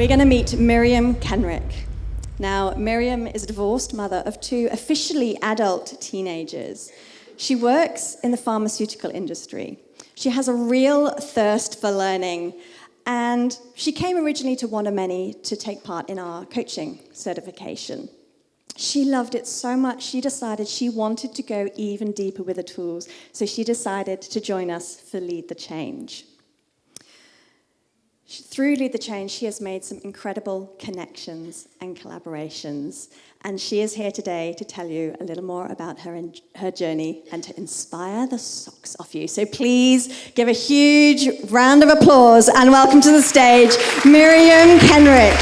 We're going to meet Miriam Kenrick. Now, Miriam is a divorced mother of two officially adult teenagers. She works in the pharmaceutical industry. She has a real thirst for learning, and she came originally to One of Many to take part in our coaching certification. She loved it so much, she decided she wanted to go even deeper with the tools, so she decided to join us for Lead the Change. Through Lead the Change, she has made some incredible connections and collaborations, and she is here today to tell you a little more about her journey and to inspire the socks off you. So please give a huge round of applause and welcome to the stage, Miriam Kenrick.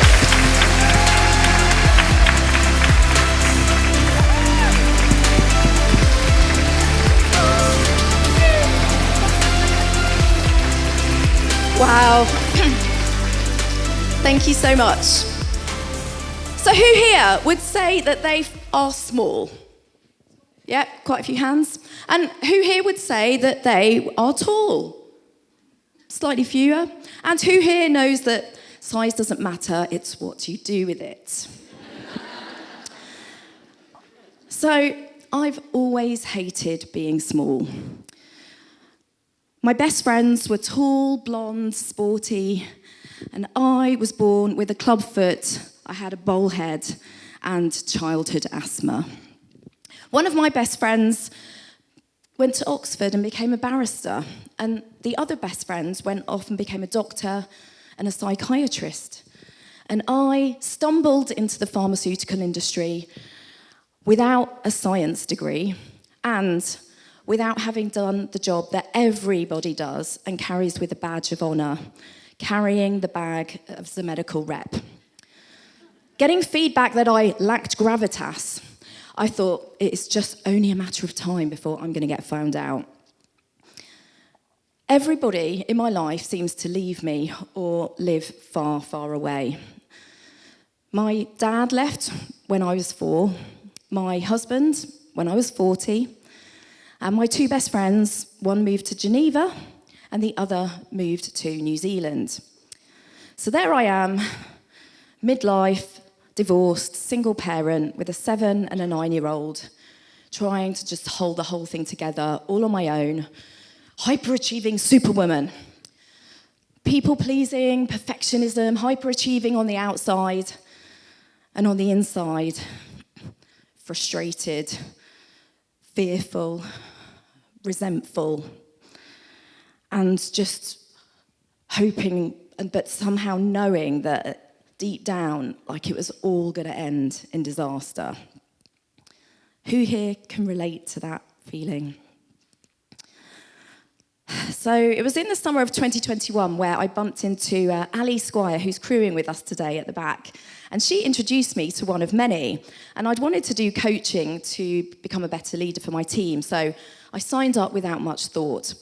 Wow. Thank you so much. So who here would say that they are small? Yeah, quite a few hands. And who here would say that they are tall? Slightly fewer. And who here knows that size doesn't matter, it's what you do with it? So I've always hated being small. My best friends were tall, blonde, sporty, and I was born with a club foot, I had a bowl head, and childhood asthma. One of my best friends went to Oxford and became a barrister, and the other best friend went off and became a doctor and a psychiatrist. And I stumbled into the pharmaceutical industry without a science degree and without having done the job that everybody does and carries with a badge of honour, carrying the bag of the medical rep. Getting feedback that I lacked gravitas, I thought it's just only a matter of time before I'm going to get found out. Everybody in my life seems to leave me or live far, far away. My dad left when I was 4, my husband when I was 40, and my two best friends, one moved to Geneva and the other moved to New Zealand. So there I am, midlife, divorced, single parent with a 7 and a 9-year-old, trying to just hold the whole thing together all on my own, hyper-achieving superwoman. People-pleasing, perfectionism, hyper-achieving on the outside, and on the inside, frustrated, fearful, resentful, and just hoping, but somehow knowing that deep down, like it was all going to end in disaster. Who here can relate to that feeling? So it was in the summer of 2021 where I bumped into Ali Squire, who's crewing with us today at the back. And she introduced me to One of Many. And I'd wanted to do coaching to become a better leader for my team. So I signed up without much thought.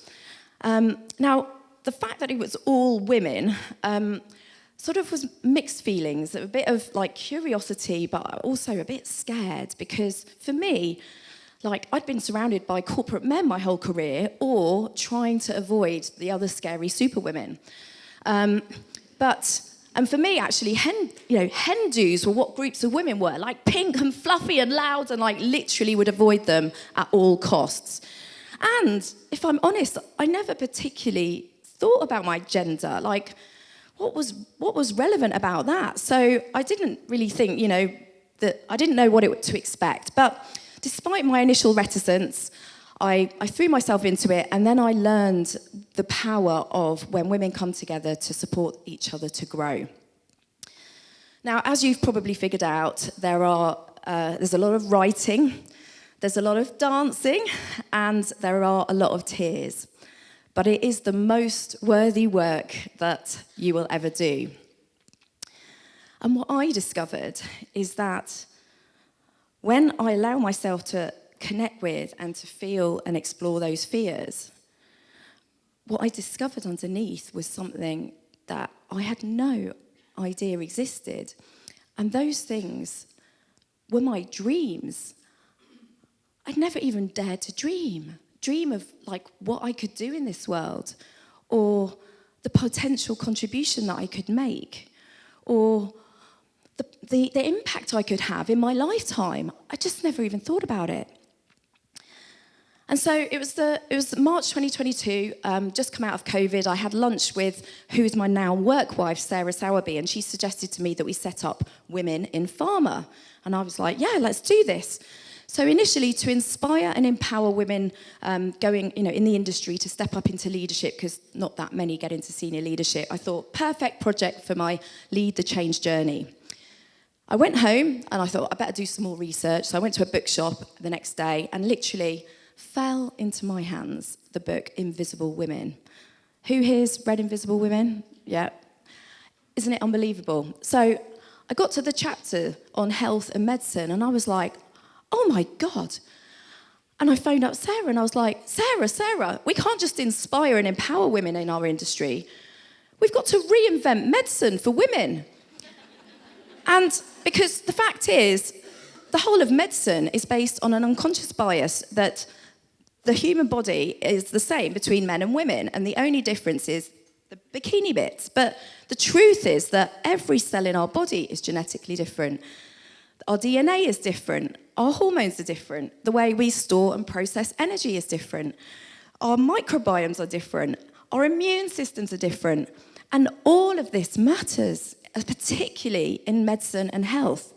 Now, the fact that it was all women sort of was mixed feelings, a bit of like curiosity, but also a bit scared. Because for me, like, I'd been surrounded by corporate men my whole career, or trying to avoid the other scary superwomen. And for me, actually, hen do's were what groups of women were, like pink and fluffy and loud, and like literally would avoid them at all costs. And if I'm honest, I never particularly thought about my gender. Like, what was relevant about that? So I didn't really think, that I didn't know what to expect. But despite my initial reticence, I threw myself into it, and then I learned the power of when women come together to support each other to grow. Now, as you've probably figured out, there's a lot of writing, there's a lot of dancing, and there are a lot of tears. But it is the most worthy work that you will ever do. And what I discovered is that when I allow myself to connect with and to feel and explore those fears, what I discovered underneath was something that I had no idea existed. And those things were my dreams. I'd never even dared to dream of like what I could do in this world, or the potential contribution that I could make, or the impact I could have in my lifetime. I just never even thought about it. And so it was March 2022, just come out of COVID. I had lunch with who's my now work wife, Sarah Sowerby, and she suggested to me that we set up Women in Pharma. And I was like, yeah, let's do this. So initially, to inspire and empower women going, in the industry to step up into leadership, because not that many get into senior leadership, I thought, perfect project for my Lead the Change journey. I went home and I thought, I better do some more research. So I went to a bookshop the next day and literally fell into my hands the book Invisible Women. Who here's read Invisible Women? Yeah. Isn't it unbelievable? So I got to the chapter on health and medicine and I was like, oh my God. And I phoned up Sarah and I was like, Sarah, we can't just inspire and empower women in our industry. We've got to reinvent medicine for women. And because the fact is, the whole of medicine is based on an unconscious bias that the human body is the same between men and women, and the only difference is the bikini bits. But the truth is that every cell in our body is genetically different. Our DNA is different. Our hormones are different. The way we store and process energy is different. Our microbiomes are different. Our immune systems are different. And all of this matters, particularly in medicine and health.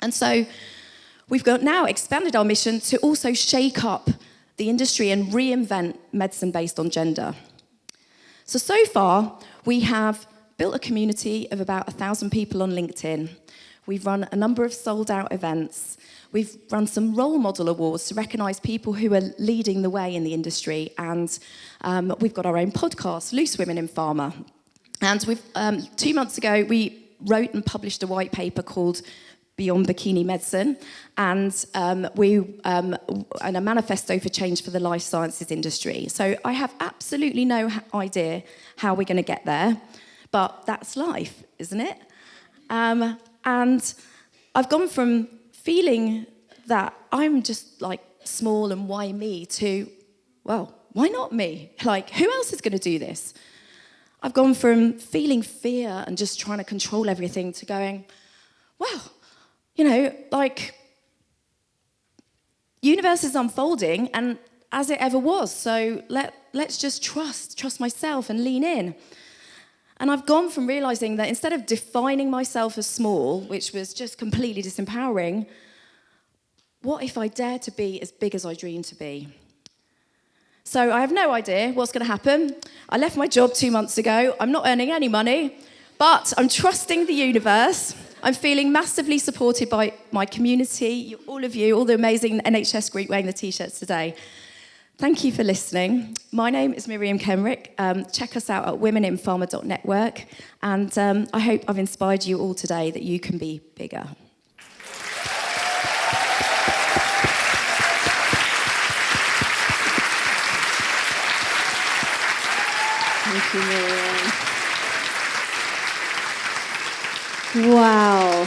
And so we've now expanded our mission to also shake up the industry and reinvent medicine based on gender. So far, we have built a community of about 1,000 people on LinkedIn. We've run a number of sold-out events. We've run some role model awards to recognise people who are leading the way in the industry. And we've got our own podcast, Loose Women in Pharma. And 2 months ago, we wrote and published a white paper called Beyond Bikini Medicine, and a manifesto for change for the life sciences industry. So I have absolutely no idea how we're going to get there, but that's life, isn't it? And I've gone from feeling that I'm just like small and why me to, well, why not me? Like, who else is going to do this? I've gone from feeling fear and just trying to control everything to going, well, universe is unfolding and as it ever was, so let's just trust myself and lean in. And I've gone from realising that instead of defining myself as small, which was just completely disempowering, what if I dare to be as big as I dream to be? So I have no idea what's going to happen. I left my job 2 months ago. I'm not earning any money, but I'm trusting the universe. I'm feeling massively supported by my community, all of you, all the amazing NHS group wearing the T-shirts today. Thank you for listening. My name is Miriam Kenrick. Check us out at womeninpharma.network. And I hope I've inspired you all today that you can be bigger. Thank you, Miriam. Wow.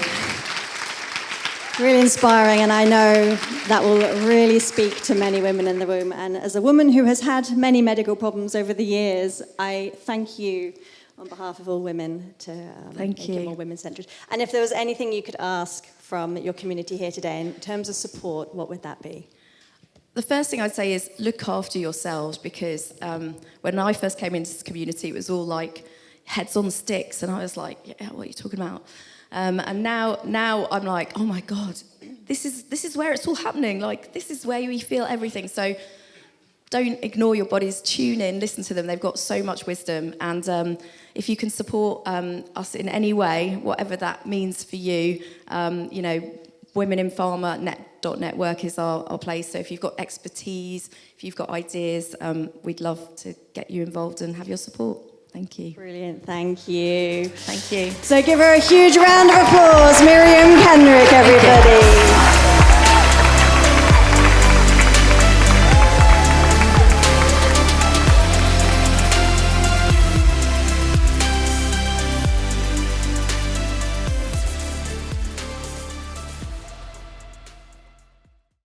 Really inspiring, and I know that will really speak to many women in the room. And as a woman who has had many medical problems over the years, I thank you on behalf of all women to make it more women-centred. And if there was anything you could ask from your community here today in terms of support, what would that be? The first thing I'd say is look after yourselves, because when I first came into this community, it was all like heads on sticks, and I was like, yeah, what are you talking about? And now I'm like, oh my God, this is where it's all happening. Like, this is where we feel everything. So don't ignore your bodies. Tune in, listen to them. They've got so much wisdom. And if you can support us in any way, whatever that means for you, womeninpharma.network is our place. So if you've got expertise, if you've got ideas, we'd love to get you involved and have your support. Thank you. Brilliant, thank you. Thank you. So give her a huge round of applause, Miriam Kenrick, everybody.